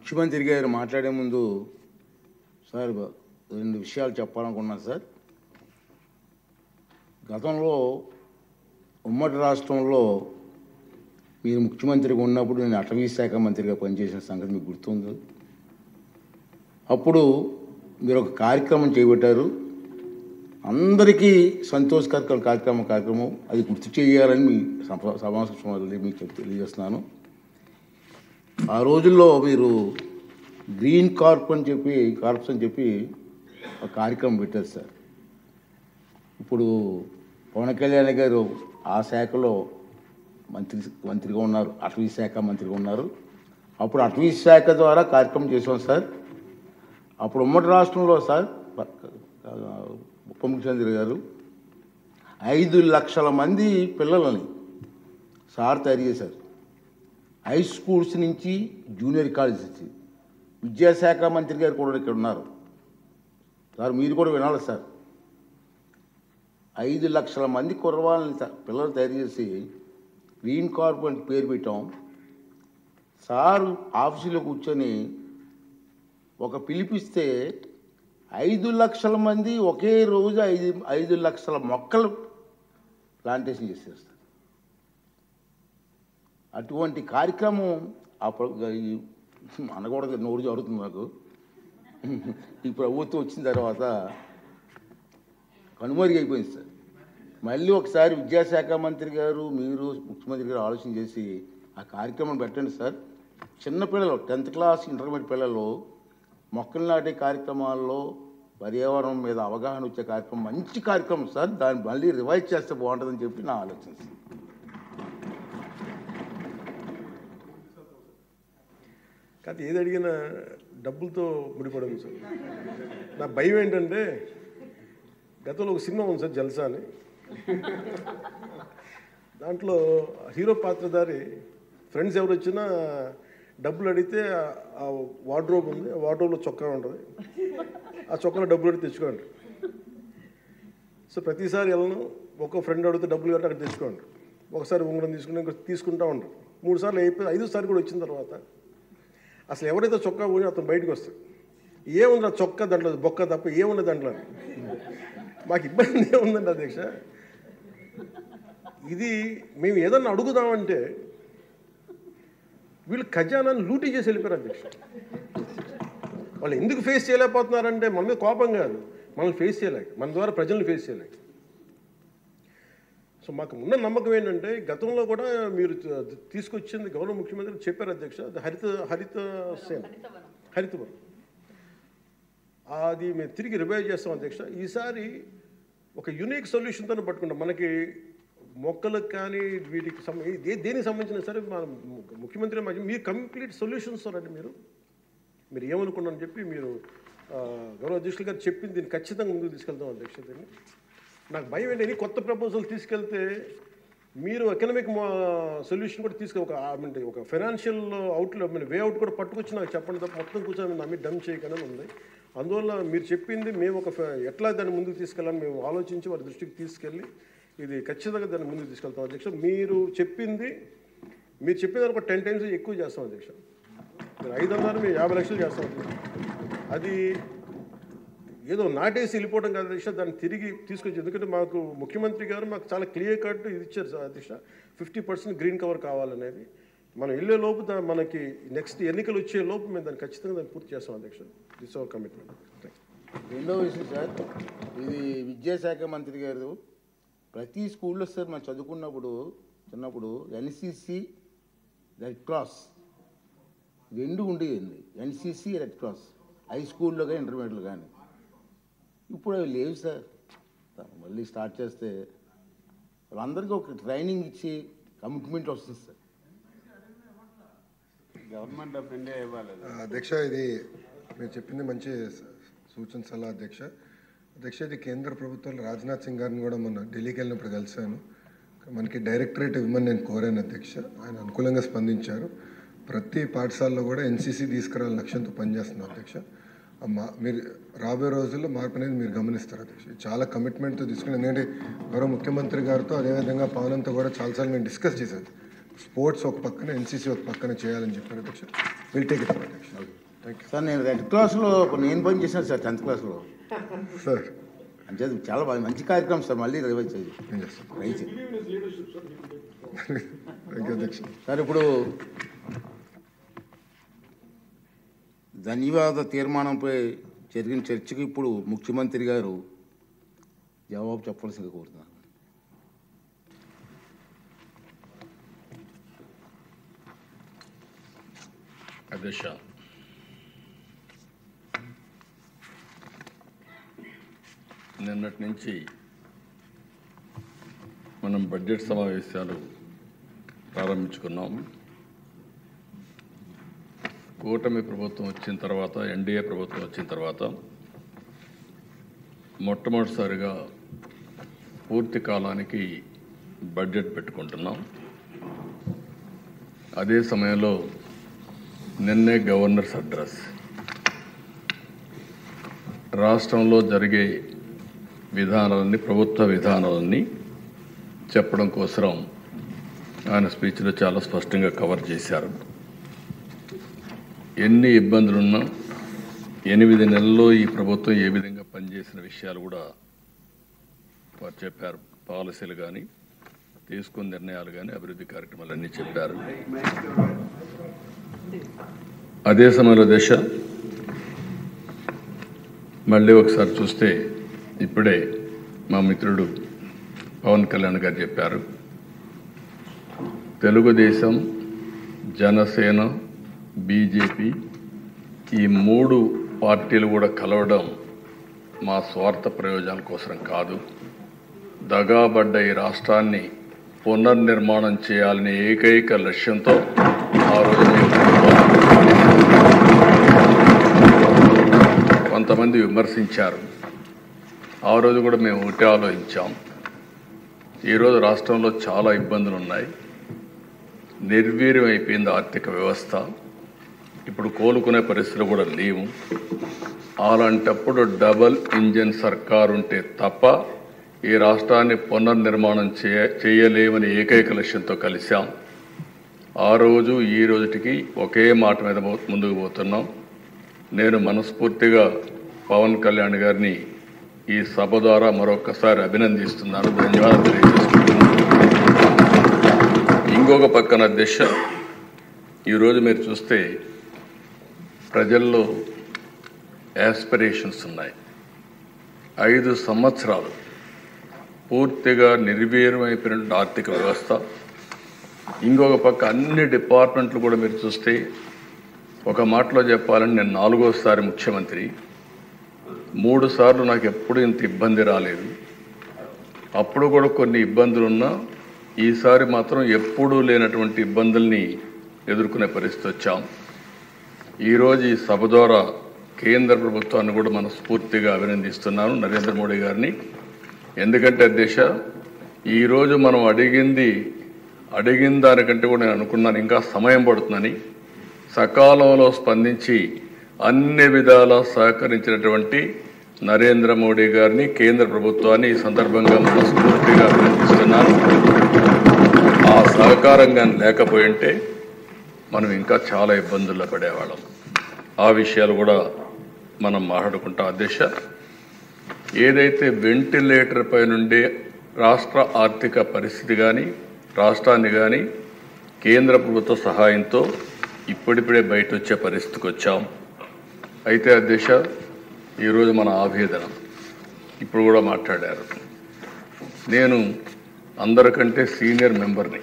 ముఖ్యమంత్రి గారు మాట్లాడే ముందు సార్ రెండు విషయాలు చెప్పాలనుకున్నాను సార్. గతంలో ఉమ్మడి రాష్ట్రంలో మీరు ముఖ్యమంత్రిగా ఉన్నప్పుడు నేను అటవీ శాఖ మంత్రిగా పనిచేసిన సంగతి మీకు గుర్తుంది. అప్పుడు మీరు ఒక కార్యక్రమం చేపట్టారు, అందరికీ సంతోషకర కార్యక్రమం అది గుర్తు చేయాలని మీ సమావేశం మీకు తెలియజేస్తున్నాను. ఆ రోజుల్లో మీరు గ్రీన్ కార్ప్స్ అని చెప్పి ఒక కార్యక్రమం పెట్టారు సార్. ఇప్పుడు పవన్ కళ్యాణ్ గారు ఆ శాఖలో మంత్రిగా ఉన్నారు, అటవీ శాఖ మంత్రిగా ఉన్నారు. అప్పుడు అటవీ శాఖ ద్వారా కార్యక్రమం చేసాం సార్. అప్పుడు ఉమ్మడి రాష్ట్రంలో సార్ ఉప ముఖ్యమంత్రి గారు 5 లక్షల మంది పిల్లలని సార్ తయారు చేశారు. హై స్కూల్స్ నుంచి జూనియర్ కాలేజ్ నుంచి. విద్యాశాఖ మంత్రి గారు కూడా ఇక్కడ ఉన్నారు సార్, మీరు కూడా వినాలి సార్. 5 లక్షల మంది కుర్రవాళ్ళని పిల్లలు తయారు చేసి గ్రీన్ కార్ప్ అని పేరు పెట్టాం సార్. ఆఫీసులో కూర్చొని ఒక పిలిపిస్తే 5 లక్షల మంది ఒకే రోజు 5 లక్షల మొక్కలు ప్లాంటేషన్ చేసేస్తారు. అటువంటి కార్యక్రమం అనకూడదు, నోరు జరుగుతుంది నాకు. ఈ ప్రభుత్వం వచ్చిన తర్వాత కనుమరుగైపోయింది సార్. మళ్ళీ ఒకసారి విద్యాశాఖ మంత్రి గారు మీరు ముఖ్యమంత్రి గారు ఆలోచన చేసి ఆ కార్యక్రమం పెట్టండి సార్. చిన్నపిల్లలు 10th క్లాస్ ఇంటర్మీడియట్ పిల్లలు మొక్కలు నాటే కార్యక్రమాల్లో పర్యావరణం మీద అవగాహన వచ్చే కార్యక్రమం మంచి కార్యక్రమం సార్. దాన్ని మళ్ళీ రివైజ్ చేస్తే బాగుంటుందని చెప్పి నా ఆలోచన సార్. కాదు, ఏది అడిగినా డబ్బులతో ముడిపడింది సార్. నా భయం ఏంటంటే గతంలో ఒక సినిమా ఉంది సార్, జల్సా అని. దాంట్లో హీరో పాత్రధారి ఫ్రెండ్స్ ఎవరు వచ్చినా డబ్బులు అడిగితే ఆ వార్డ్రోబ్ ఉంది, ఆ వార్డ్రోబ్లో చొక్కా ఉంటుంది, ఆ చొక్కాలో డబ్బులు అడిగి తెచ్చుకోండి. సో ప్రతిసారి వెళ్ళను, ఒక్కో ఫ్రెండ్ అడిగితే డబ్బులు కట్టి అక్కడ తెచ్చుకోండి. ఒకసారి ఉంగరం తీసుకుని ఇంకా తీసుకుంటూ ఉంటారు. 3 సార్లు అయిపోయి 5వ సారి కూడా వచ్చిన తర్వాత అసలు ఎవరైతే చొక్కా పోయి అతను బయటకు వస్తాడు. ఏముంది ఆ చొక్కా దాంట్లో బొక్క తప్ప ఏముంది దాంట్లో. మాకు ఇబ్బంది ఏముందండి అధ్యక్ష, ఇది మేము ఏదన్నా అడుగుదామంటే వీళ్ళు ఖజానాన్ని లూటీ చేసి వెళ్ళిపోయారు అధ్యక్ష. వాళ్ళు ఎందుకు ఫేస్ చేయలేకపోతున్నారంటే మన మీద కోపం కాదు, మనల్ని ఫేస్ చేయలేక, మన ద్వారా ప్రజల్ని ఫేస్ చేయలేక. సో మాకు ఉన్న నమ్మకం ఏంటంటే గతంలో కూడా మీరు తీసుకొచ్చింది గౌరవ ముఖ్యమంత్రి చెప్పారు అధ్యక్ష, హరితవనం అది మేము తిరిగి రివైవ్ చేస్తాం అధ్యక్ష. ఈసారి ఒక యూనిక్ సొల్యూషన్తో పట్టుకుంటాం. మనకి మొక్కలకు కానీ వీటికి దేనికి సంబంధించిన సరే మన ముఖ్యమంత్రి మీరు కంప్లీట్ సొల్యూషన్స్ అండి. మీరు ఏమనుకున్నారని చెప్పి మీరు గౌరవ అధ్యక్షులు గారు చెప్పింది దీన్ని ఖచ్చితంగా ముందుకు తీసుకెళ్తాం అధ్యక్ష. దీన్ని నాకు భయం ఏంటంటే కొత్త ప్రపోజల్ తీసుకెళ్తే మీరు ఎకనామిక్ సొల్యూషన్ కూడా ఒక ఫైనాన్షియల్ వేఅవుట్ కూడా పట్టుకొచ్చి నాకు చెప్పండి తప్ప మొత్తం కూర్చొని నా మీద డమ్ చేయకనే ఉంది. అందువల్ల మీరు చెప్పింది మేము ఎట్లా దాన్ని ముందుకు తీసుకెళ్ళాలని మేము ఆలోచించి వారి దృష్టికి తీసుకెళ్ళి ఇది ఖచ్చితంగా దాన్ని ముందుకు తీసుకెళ్తాం అధ్యక్ష. మీరు చెప్పిన ఒక 10 times ఎక్కువ చేస్తాం అధ్యక్ష. మీరు 500 మేము 50 లక్షలు చేస్తాం అధ్యక్ష. అది ఏదో నాటేసి వెళ్ళిపోవడం కాదు అధ్యక్ష, దాన్ని తిరిగి తీసుకొచ్చి. ఎందుకంటే మాకు ముఖ్యమంత్రి గారు మాకు చాలా క్లియర్ కట్ ఇది ఇచ్చారు అధ్యక్ష, 50% గ్రీన్ కవర్ కావాలనేది. మనం వెళ్ళే లోపు మనకి నెక్స్ట్ ఎన్నికలు వచ్చే లోపు మేము దాన్ని ఖచ్చితంగా దాన్ని పూర్తి చేస్తాం అధ్యక్ష. This our commitment. రెండో విషయం సార్, ఇది విద్యాశాఖ మంత్రి గారు ప్రతి స్కూల్లో సార్ మనం చిన్నప్పుడు ఎన్సిసి, రెడ్ క్రాస్ 2 ఉండేది. ఎన్సిసి, రెడ్ క్రాస్ హై స్కూల్లో కానీ ఇంటర్మీడియట్లో కానీ. ఇప్పుడు అవి లేవు సార్. మళ్ళీ స్టార్ట్ చేస్తే వాళ్ళందరికీ ఒక ట్రైనింగ్ ఇచ్చి కమిట్మెంట్ వస్తుంది సార్. గవర్నమెంట్ ఆఫ్ ఇండియా ఇవ్వాలి అధ్యక్ష. ఇది మీరు చెప్పింది మంచి సూచన సలహా అధ్యక్ష. ఇది కేంద్ర ప్రభుత్వంలో రాజ్నాథ్ సింగ్ గారిని కూడా మొన్న ఢిల్లీకి వెళ్ళినప్పుడు కలిశాను. మనకి డైరెక్టరేట్ ఇవ్వమని నేను కోరాను అధ్యక్ష. ఆయన అనుకూలంగా స్పందించారు. ప్రతి పాఠశాలలో కూడా ఎన్సీసీ తీసుకురావాలని లక్ష్యంతో పనిచేస్తున్నాం అధ్యక్ష. మీరు రాబోయే రోజుల్లో మార్పు అనేది మీరు గమనిస్తారు అధ్యక్ష. చాలా కమిట్మెంట్తో తీసుకుని, ఎందుకంటే గౌరవ ముఖ్యమంత్రి గారితో అదేవిధంగా పవన్తో కూడా చాలాసార్లు మేము డిస్కస్ చేశాను. స్పోర్ట్స్ ఒక పక్కన, ఎన్సీసీ ఒక పక్కన చేయాలని చెప్పారు అధ్యక్ష. విల్ టేక్ ఇట్ అధ్యక్ష. Thank you sir. నేను రెడ్ క్లాస్లో నేను పని చేశాను సార్ 10th క్లాస్లో. సార్. అంటే అది చాలా బాగా మంచి కార్యక్రమం సార్. మళ్ళీ రివైజ్ చేయాలి. ఏం చేస్తాను. రైట్ థ్యాంక్ యూ అధ్యక్ష. సార్, ఇప్పుడు ధన్యవాద తీర్మానంపై జరిగిన చర్చకు ఇప్పుడు ముఖ్యమంత్రి గారు జవాబు చెప్పవలసిందిగా కోరుతున్నాను. అధ్యక్ష, నిన్నటి నుంచి మనం బడ్జెట్ సమావేశాలు ప్రారంభించుకున్నాం. కూటమి ప్రభుత్వం వచ్చిన తర్వాత, ఎన్డీఏ ప్రభుత్వం వచ్చిన తర్వాత మొట్టమొదటిసారిగా పూర్తి కాలానికి బడ్జెట్ పెట్టుకుంటున్నాం. అదే సమయంలో నిన్నే గవర్నర్స్ అడ్రస్, రాష్ట్రంలో జరిగే విధానాలన్నీ, ప్రభుత్వ విధానాలన్నీ చెప్పడం కోసం ఆయన స్పీచ్లో చాలా స్పష్టంగా కవర్ చేశారు. ఎన్ని ఇబ్బందులున్నా 8 నెలల్లో ఈ ప్రభుత్వం ఏ విధంగా పనిచేసిన విషయాలు కూడా వారు చెప్పారు. పాలసీలు కానీ, తీసుకున్న నిర్ణయాలు కానీ, అభివృద్ధి కార్యక్రమాలన్నీ చెప్పారు. అదే సమయంలో మళ్ళీ ఒకసారి చూస్తే ఇప్పుడే మా మిత్రుడు పవన్ కళ్యాణ్ గారు చెప్పారు, తెలుగుదేశం, జనసేన, బీజేపీ ఈ 3 పార్టీలు కూడా కలవడం మా స్వార్థ ప్రయోజనాల కోసం కాదు, దగాబడ్డ ఈ రాష్ట్రాన్ని పునర్నిర్మాణం చేయాలనే ఏకైక లక్ష్యంతో ఆ రోజు కొంతమంది విమర్శించారు. ఆ రోజు కూడా మేము ఒకటే ఆలోచించాం. ఈరోజు రాష్ట్రంలో చాలా ఇబ్బందులు ఉన్నాయి, నిర్వీర్యం అయిపోయింది ఆర్థిక వ్యవస్థ, ఇప్పుడు కోలుకునే పరిస్థితులు కూడా లేవు. అలాంటప్పుడు డబల్ ఇంజన్ సర్కారు ఉంటే తప్ప ఈ రాష్ట్రాన్ని పునర్నిర్మాణం చేయలేమని ఏకైక లక్ష్యంతో కలిశాం. ఆ రోజు ఈ రోజుటికి ఒకే మాట మీద ముందుకు పోతున్నాం. నేను మనస్ఫూర్తిగా పవన్ కళ్యాణ్ గారిని ఈ సభ ద్వారా మరొకసారి అభినందిస్తున్నాను, ధన్యవాదాలు తెలియజేస్తున్నాను. ఇంకొక పక్కన అధ్యక్ష, ఈరోజు మీరు చూస్తే ప్రజల్లో యాస్పిరేషన్స్ ఉన్నాయి. 5 సంవత్సరాలు పూర్తిగా నిర్వీర్యమైపోయిన ఆర్థిక వ్యవస్థ, ఇంకొక పక్క అన్ని డిపార్ట్మెంట్లు కూడా మీరు చూస్తే, ఒక మాటలో చెప్పాలని నేను 4వసారి ముఖ్యమంత్రి, 3 సార్లు నాకు ఎప్పుడు ఇంత ఇబ్బంది రాలేదు. అప్పుడు కూడా కొన్ని ఇబ్బందులున్నా ఈసారి మాత్రం ఎప్పుడూ లేనటువంటి ఇబ్బందుల్ని ఎదుర్కొనే పరిస్థితి వచ్చాం. ఈరోజు ఈ సభ ద్వారా కేంద్ర ప్రభుత్వాన్ని కూడా మనస్ఫూర్తిగా అభినందిస్తున్నాను, నరేంద్ర మోడీ గారిని. ఎందుకంటే దేశ ఈరోజు మనం అడిగిన దానికంటే కూడా నేను అనుకున్నాను ఇంకా సమయం పడుతుందని. సకాలంలో స్పందించి అన్ని విధాలా సహకరించినటువంటి నరేంద్ర మోడీ గారిని, కేంద్ర ప్రభుత్వాన్ని ఈ సందర్భంగా మనస్ఫూర్తిగా అభినందిస్తున్నాను. ఆ సహకారంగా లేకపోయింటే మనం ఇంకా చాలా ఇబ్బందుల్లో పడేవాళ్ళం. ఆ విషయాలు కూడా మనం మాట్లాడుకుంటాం. అధ్యక్ష, ఏదైతే వెంటిలేటర్ పై నుండి రాష్ట్ర ఆర్థిక పరిస్థితి కానీ, రాష్ట్రాన్ని కానీ కేంద్ర ప్రభుత్వ సహాయంతో ఇప్పుడిప్పుడే బయట వచ్చే పరిస్థితికి వచ్చాం. అయితే అధ్యక్ష, ఈరోజు మన ఆవేదన ఇప్పుడు కూడా మాట్లాడారు. నేను అందరికంటే సీనియర్ మెంబర్ని,